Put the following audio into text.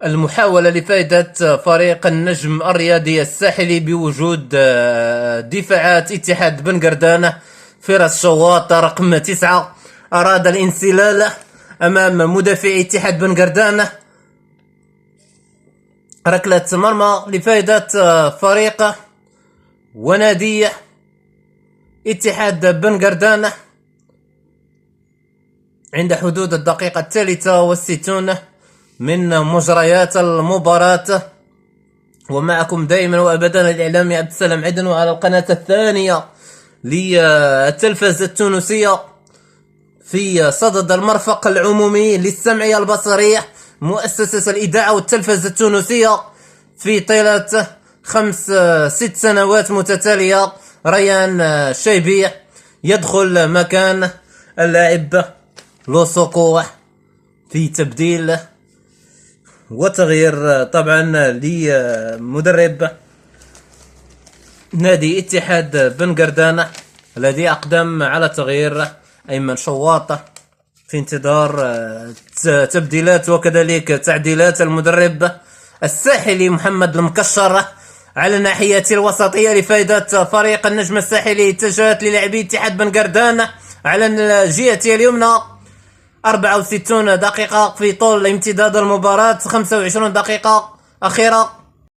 المحاولة لفائدة فريق النجم الرياضي الساحلي بوجود دفاعات اتحاد بن قردانة. فراس شواط رقم 9 أراد الانسلال أمام مدافع اتحاد بن قردانة. ركلة مرمى لفائدة فريق ونادي اتحاد بن قردانة عند حدود الدقيقة 63 من مجريات المباراة. ومعكم دائما وابدا الاعلامي عبد السلام عدن، وعلى القناة الثانية للتلفزة التونسية في صدد المرفق العمومي للسمعية البصرية مؤسسة الإذاعة والتلفزة التونسية في طيلة 5-6 سنوات متتالية. ريان شيبي يدخل مكان اللاعب لوسوكو في تبديل وتغيير طبعا لمدرب نادي اتحاد بن قردانة الذي أقدم على تغيير أيمن شواط في انتظار تبديلات وكذلك تعديلات المدرب الساحلي محمد المكشر على الناحية الوسطية لفائدة فريق النجم الساحلي. اتجهت للاعبي اتحاد بن قردانة على الجهة اليمنى. 64 دقيقة في طول امتداد المباراة، 25 دقيقة أخيرة